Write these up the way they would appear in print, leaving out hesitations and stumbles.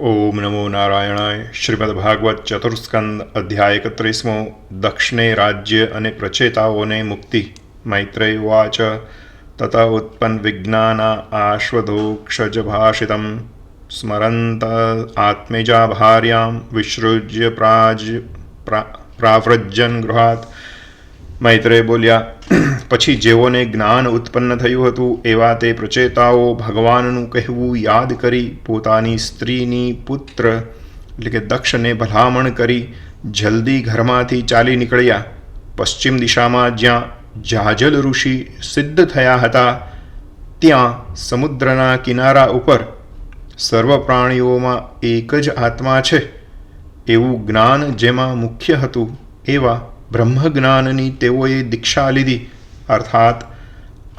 ઓમ નમો નારાયણાય. શ્રીમદ્ભાગવત ચતુર્સ્કંદ અધ્યાય 31. દક્ષને રાજ્ય અને પ્રચેતાઓને મુક્તિ. મૈત્રેય ઉવાચ. તત ઉત્પન્ન વિજ્ઞાના આશ્વધોક્ષજ ભાષિતમ સ્મરંત આત્મેજા ભાર્યામ વિસૃજ્ય પ્રાવ્રજન ગૃહાત. મૈત્રેય બોલ્યા, પછી જેઓને જ્ઞાન ઉત્પન્ન થયું હતું એવા તે પ્રચેતાઓ ભગવાનનું કહેવું યાદ કરી પોતાની સ્ત્રીની પુત્ર એટલે કે દક્ષને ભલામણ કરી જલ્દી ઘરમાંથી ચાલી નીકળ્યા. પશ્ચિમ દિશામાં જ્યાં જાજલ ઋષિ સિદ્ધ થયા હતા ત્યાં સમુદ્રના કિનારા ઉપર સર્વ પ્રાણીઓમાં એક જ આત્મા છે એવું જ્ઞાન જેમાં મુખ્ય હતું એવા બ્રહ્મજ્ઞાનની તેઓએ દીક્ષા લીધી. અર્થાત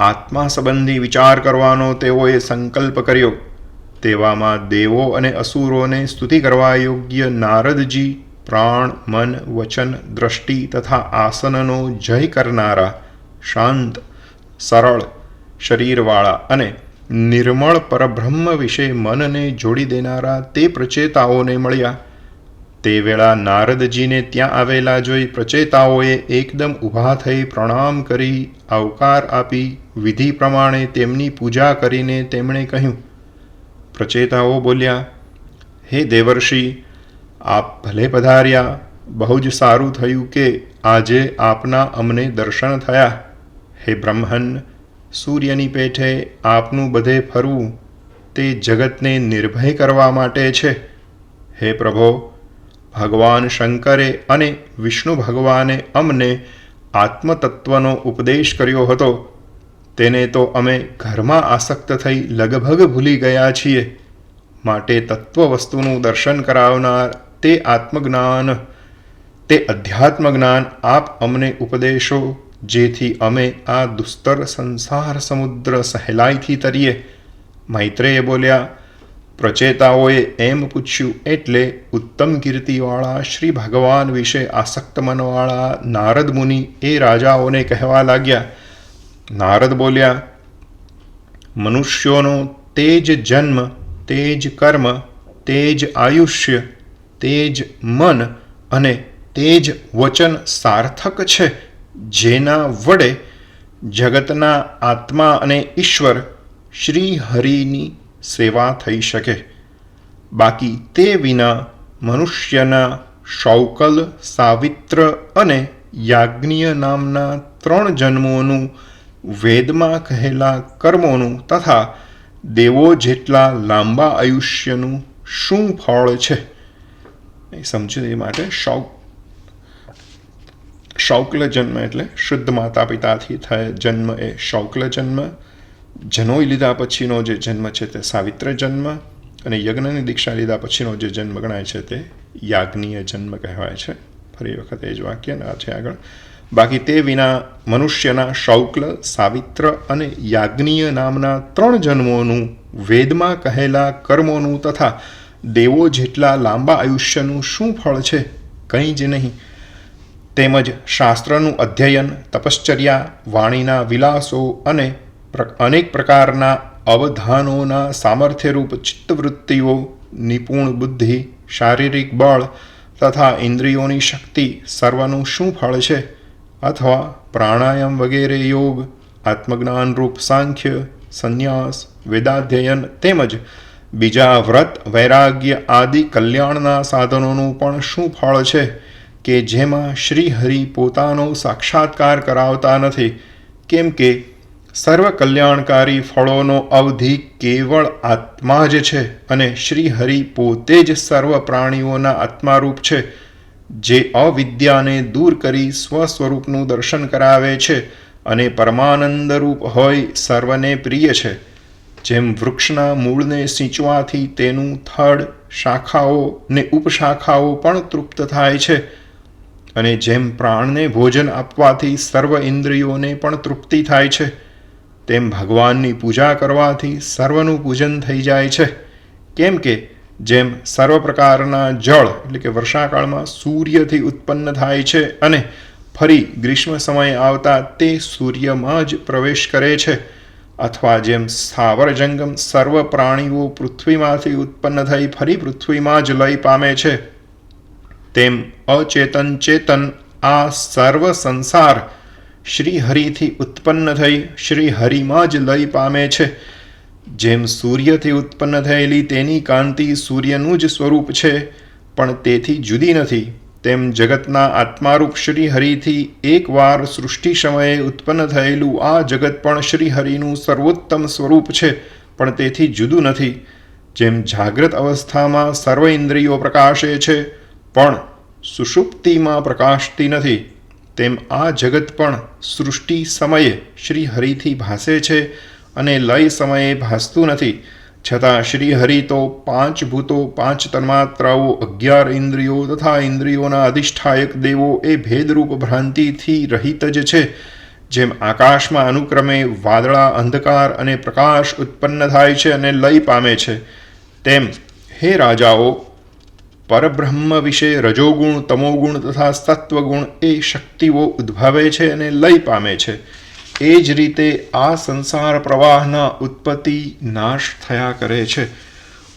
આત્મા સંબંધી વિચાર કરવાનો તેઓએ સંકલ્પ કર્યો. તેવામાં દેવો અને અસુરોને સ્તુતિ કરવા યોગ્ય નારદજી પ્રાણ, મન, વચન, દ્રષ્ટિ તથા આસનનો જય કરનારા, શાંત, સરળ શરીરવાળા અને નિર્મળ પરબ્રહ્મ વિશે મનને જોડી દેનારા તે પ્રચેતાઓને મળ્યા. તે વેળા નારદજીને ત્યાં આવેલા જોઈ પ્રચેતાઓએ એકદમ ઊભા થઈ પ્રણામ કરી આવકાર આપી વિધિ પ્રમાણે તેમની પૂજા કરીને તેમણે કહ્યું. પ્રચેતાઓ બોલ્યા, હે દેવર્ષિ, આપ ભલે પધાર્યા. બહુ જ સારું થયું કે આજે આપના અમને દર્શન થયા. હે બ્રહ્મન, સૂર્યની પેઠે આપનું બધે ફરવું તે જગતને નિર્ભય કરવા માટે છે. હે પ્રભો, ભગવાન શંકરે અને વિષ્ણુ ભગવાને અમને આત્મતત્વનો ઉપદેશ કર્યો હતો. તેને તો અમે ઘરમાં આસક્ત થઈ લગભગ ભૂલી ગયા છીએ. માટે તત્વ વસ્તુનું દર્શન કરાવનાર તે આત્મજ્ઞાન, તે અધ્યાત્મ જ્ઞાન આપ અમને ઉપદેશો, જેથી અમે આ દુસ્તર સંસાર સમુદ્ર સહેલાઈથી તરીએ. મૈત્રેય બોલ્યા, પ્રચેતાઓએ એમ પૂછ્યું એટલે ઉત્તમ કીર્તિવાળા શ્રી ભગવાન વિશે આસક્ત મનવાળા નારદ મુનિ એ રાજાઓને કહેવા લાગ્યા. નારદ બોલ્યા, મનુષ્યોનો તે જ જન્મ, તે જ કર્મ, તે જ આયુષ્ય, તે જ મન અને તે જ વચન સાર્થક છે, જેના વડે જગતના આત્મા અને ઈશ્વર શ્રી હરિની સેવા થઈ શકે. બાકી તે વિના મનુષ્યના શૌકલ, સાવિત્ર અને યાજ્ઞિય નામના 3 જન્મોનું, વેદમાં કહેલા કર્મોનું તથા દેવો જેટલા લાંબા આયુષ્યનું શું ફળ છે? સમજ્યું. એ માટે શૌકલ જન્મ એટલે શુદ્ધ માતા પિતાથી થયેલ જન્મ એ શૌકલ જન્મ. જનોઈ લીધા પછીનો જે જન્મ છે તે સાવિત્ર જન્મ, અને યજ્ઞની દીક્ષા લીધા પછીનો જે જન્મ ગણાય છે તે યાજ્ઞિય જન્મ કહેવાય છે. ફરી વખત એ જ વાક્ય ના છે આગળ. બાકી તે વિના મનુષ્યના શૌકલ, સાવિત્ર અને યાજ્ઞિય નામના 3 જન્મોનું, વેદમાં કહેલા કર્મોનું તથા દેવો જેટલા લાંબા આયુષ્યનું શું ફળ છે? કંઈ જ નહીં. તેમજ શાસ્ત્રનું અધ્યયન, તપશ્ચર્યા, વાણીના વિલાસો અને અનેક પ્રકારના અવધાનોના સામર્થ્યરૂપ ચિત્તવૃત્તિઓ, નિપુણ બુદ્ધિ, શારીરિક બળ તથા ઇન્દ્રિયોની શક્તિ સર્વનું શું ફળ છે? અથવા પ્રાણાયામ વગેરે યોગ, આત્મજ્ઞાનરૂપ સાંખ્ય, સંન્યાસ, વેદાધ્યયન તેમજ બીજા વ્રત, વૈરાગ્ય આદિ કલ્યાણના સાધનોનું પણ શું ફળ છે કે જેમાં શ્રી હરિ પોતાનો સાક્ષાત્કાર કરાવતા નથી? કેમ કે સર્વ કલ્યાણકારી ફળોનો અવધિ કેવળ આત્મા જ છે અને શ્રી હરિ પોતે જ સર્વ પ્રાણીઓના આત્મારૂપ છે, જે અવિદ્યાને દૂર કરી સ્વસ્વરૂપનું દર્શન કરાવે છે અને પરમાનંદરૂપ હોય સર્વને પ્રિય છે. જેમ વૃક્ષના મૂળને સિંચવાથી તેનું થડ, શાખાઓ ને ઉપશાખાઓ પણ તૃપ્ત થાય છે, અને જેમ પ્રાણને ભોજન આપવાથી સર્વ ઇન્દ્રિયોને પણ તૃપ્તિ થાય છે, તેમ ભગવાનની પૂજા કરવાથી સર્વનું પૂજન થઈ જાય છે. કેમ કે જેમ સર્વ પ્રકારના જળ એટલે કે વર્ષાકાળમાં સૂર્યથી ઉત્પન્ન થાય છે અને ફરી ગ્રીષ્મ સમય આવતા તે સૂર્યમાં જ પ્રવેશ કરે છે, અથવા જેમ સ્થાવર જંગમ સર્વ પ્રાણીઓ પૃથ્વીમાંથી ઉત્પન્ન થઈ ફરી પૃથ્વીમાં જ લય પામે છે, તેમ અચેતન ચેતન આ સર્વ સંસાર શ્રી હરિથી ઉત્પન્ન થઈ શ્રી હરિમાં જ લય પામે છે. જેમ સૂર્યથી ઉત્પન્ન થયેલી તેની કાંતિ સૂર્યનું જ સ્વરૂપ છે, પણ તેથી જુદી નથી, તેમ જગતના આત્મારૂપ શ્રી હરિથી એકવાર સૃષ્ટિ સમયે ઉત્પન્ન થયેલું આ જગત પણ શ્રી હરિનું સર્વોત્તમ સ્વરૂપ છે, પણ તેથી જુદું નથી. જેમ જાગ્રત અવસ્થામાં સર્વ ઇન્દ્રિયો પ્રકાશે છે, પણ સુષુપ્તિમાં પ્રકાશતી નથી, તેમ આ જગત પણ સૃષ્ટિ સમયે શ્રી હરિથી ભાસે છે અને લય સમયે ભાસતું નથી. છતાં શ્રી હરિ તો 5 ભૂતો 5 તન્માત્રાઓ 11 ઇન્દ્રિયો તથા ઇન્દ્રિયોના અધિષ્ઠાયક દેવો એ ભેદરૂપ ભ્રાંતિથી રહિત જ છે. જેમ આકાશમાં અનુક્રમે વાદળા, અંધકાર અને પ્રકાશ ઉત્પન્ન થાય છે અને લય પામે છે, તેમ હે રાજાઓ, પરબ્રહ્મ વિશે રજોગુણ, તમોગુણ તથા સત્વગુણ એ શક્તિઓ ઉદ્ભવે છે અને લય પામે છે. એ જ રીતે આ સંસાર પ્રવાહના ઉત્પત્તિ નાશ થયા કરે છે.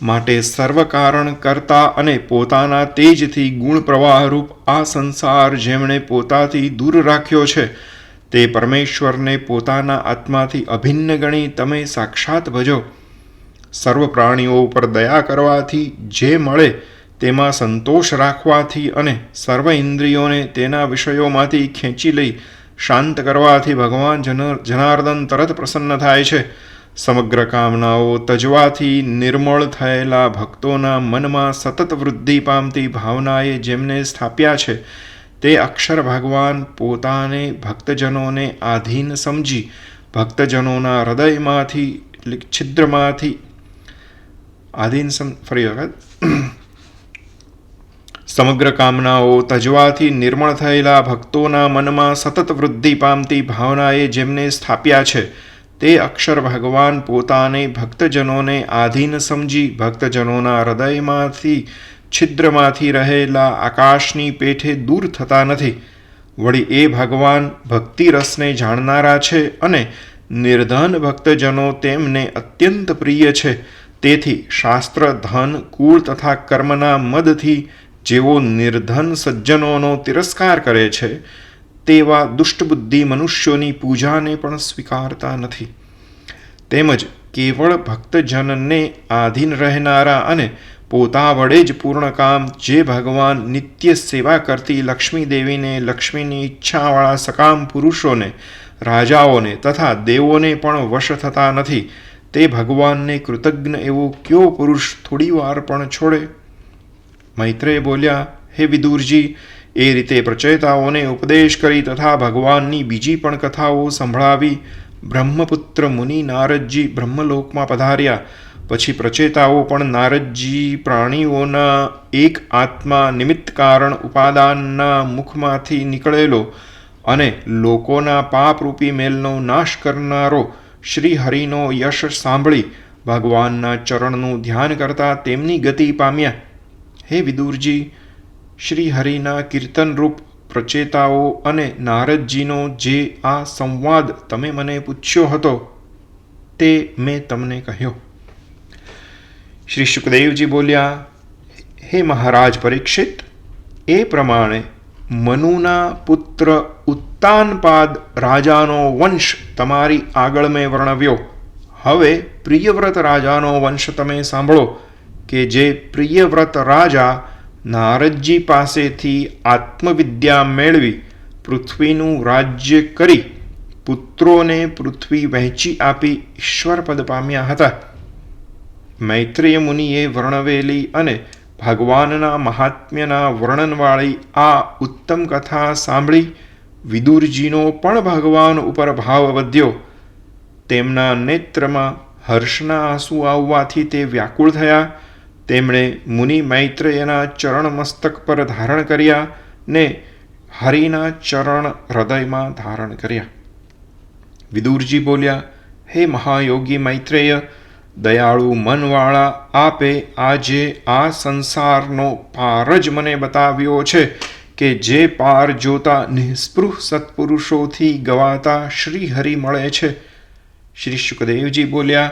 માટે સર્વકારણ કરતા અને પોતાના તેજથી ગુણ પ્રવાહરૂપ આ સંસાર જેમણે પોતાથી દૂર રાખ્યો છે, તે પરમેશ્વરને પોતાના આત્માથી અભિન્ન ગણી તમે સાક્ષાત ભજો. સર્વ પ્રાણીઓ ઉપર દયા કરવાથી જે મળે તેમાં સંતોષ રાખવાથી અને સર્વ ઇન્દ્રિયોને તેના વિષયોમાંથી ખેંચી લઈ શાંત કરવાથી ભગવાન જનાર્દન તરત પ્રસન્ન થાય છે. સમગ્ર કામનાઓ તજવાથી નિર્મળ થયેલા ભક્તોના મનમાં સતત વૃદ્ધિ પામતી ભાવનાએ જેમને સ્થાપ્યા છે, તે અક્ષર ભગવાન પોતાને ભક્તજનોને આધીન સમજી ભક્તજનોના હૃદયમાંથી છિદ્રમાંથી સમગ્ર કામનાઓ તજવાથી નિર્મળ થયેલા ભક્તોના મનમાં સતત વૃદ્ધિ પામતી ભાવનાએ જેમને સ્થાપ્યા છે, તે અક્ષર ભગવાન પોતાને ભક્તજનોને આધીન સમજી ભક્તજનોના હૃદયમાંથી છિદ્રમાંથી રહેલા આકાશની પેઠે દૂર થતા નથી. વળી એ ભગવાન ભક્તિ રસને જાણનારા છે અને નિર્ધન ભક્તજનો તેમને અત્યંત પ્રિય છે. તેથી શાસ્ત્ર, ધન, કુળ તથા કર્મના મદથી જેવો નિર્ધન સજ્જનોનો તિરસ્કાર કરે છે, તેવા દુષ્ટબુદ્ધિ મનુષ્યોની પૂજાને પણ સ્વીકારતા નથી. તેમજ કેવળ ભક્તજનને આધીન રહેનારા અને પોતા વડે જ પૂર્ણ કામ જે ભગવાન નિત્ય સેવા કરતી લક્ષ્મી દેવીને, લક્ષ્મીની ઈચ્છાવાળા સકામ પુરુષોને, રાજાઓને તથા દેવોને પણ વશ થતા નથી, તે ભગવાનને કૃતજ્ઞ એવો કયો પુરુષ થોડી વાર પણ છોડે? મૈત્રેય બોલ્યા, હે વિદુરજી, એ રીતે પ્રચેતાઓને ઉપદેશ કરી તથા ભગવાનની બીજી પણ કથાઓ સંભળાવી બ્રહ્મપુત્ર મુનિ નારદજી બ્રહ્મલોકમાં પધાર્યા. પછી પ્રચેતાઓ પણ નારદજી પ્રાણીઓના એક આત્મા નિમિત્ત કારણ ઉપાદાનના મુખમાંથી નીકળેલો અને લોકોના પાપરૂપી મેલનો નાશ કરનારો શ્રી હરિનો યશ સાંભળી ભગવાનના ચરણનું ધ્યાન કરતા તેમની ગતિ પામ્યા. હે વિદુરજી, શ્રી હરિના કીર્તનરૂપ પ્રચેતાઓ અને નારદજીનો જે આ સંવાદ તમે મને પૂછ્યો હતો, તે મેં તમને કહ્યો. શ્રી શુકદેવજી બોલ્યા, હે મહારાજ પરીક્ષિત, એ પ્રમાણે મનુના પુત્ર ઉત્તાનપાદ રાજાનો વંશ તમારી આગળ મેં વર્ણવ્યો. હવે પ્રિયવ્રત રાજાનો વંશ તમે સાંભળો, કે જે પ્રિયવ્રત રાજા નારદજી પાસેથી આત્મવિદ્યા મેળવી પૃથ્વીનું રાજ્ય કરી પુત્રોને પૃથ્વી વહેંચી આપી ઈશ્વરપદ પામ્યા હતા. મૈત્રેય મુનિએ વર્ણવેલી અને ભગવાનના મહાત્મ્યના વર્ણનવાળી આ ઉત્તમ કથા સાંભળી વિદુરજીનો પણ ભગવાન ઉપર ભાવ વધ્યો. તેમના નેત્રમાં હર્ષના આંસુ આવવાથી તે વ્યાકુળ થયા. તેમણે મુનિ મૈત્રેયના ચરણ મસ્તક પર ધારણ કર્યા ને હરિના ચરણ હૃદયમાં ધારણ કર્યા. વિદુરજી બોલ્યા, હે મહાયોગી મૈત્રેય, દયાળુ મનવાળા આપે આજે આ સંસારનો પાર જ મને બતાવ્યો છે, કે જે પાર જોતા નિસ્પૃહ સત્પુરુષોથી ગવાતા શ્રી હરિ મળે છે. શ્રી શુકદેવજી બોલ્યા,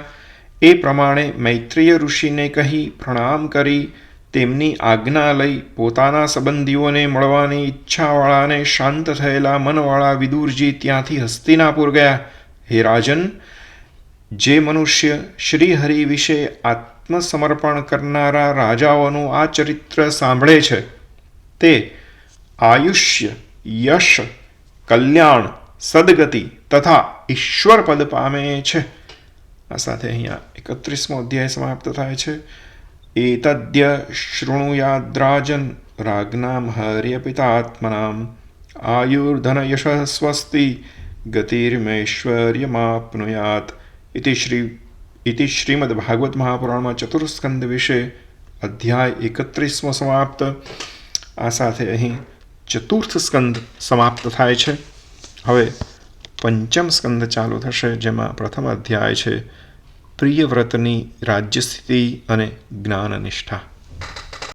એ પ્રમાણે મૈત્રેય ઋષિને કહી પ્રણામ કરી તેમની આજ્ઞા લઈ પોતાના સંબંધીઓને મળવાની ઈચ્છાવાળાને શાંત થયેલા મનવાળા વિદુરજી ત્યાંથી હસ્તિનાપુર ગયા. હે રાજન, જે મનુષ્ય શ્રીહરિ વિશે આત્મસમર્પણ કરનારા રાજાઓનું આ ચરિત્ર સાંભળે છે તે આયુષ્ય, યશ, કલ્યાણ, સદગતિ તથા ઈશ્વર પદ પામે છે. આ સાથે અહીંયા 31મો અધ્યાય સમાપ્ત થાય છે. એતદ્ય શૃણુયાદ્રાજન રાજ્ઞામ હર્યપિતાત્મનામ આયુર્ધન યશ સ્વસ્તિ ગતિર્મૈશ્વર્યમાપ્નુયાત. ઇતિ શ્રીમદ ભાગવત મહાપુરાણમાં ચતુર્સ્કંદ વિશે અધ્યાય 31મો સમાપ્ત. આ સાથે અહીં ચતુર્થ સ્કંદ સમાપ્ત થાય છે. હવે પંચમ સ્કંદ ચાલુ થશે, જેમાં પ્રથમ અધ્યાય છે પ્રિયવ્રતની રાજ્યસ્થિતિ અને જ્ઞાન નિષ્ઠા.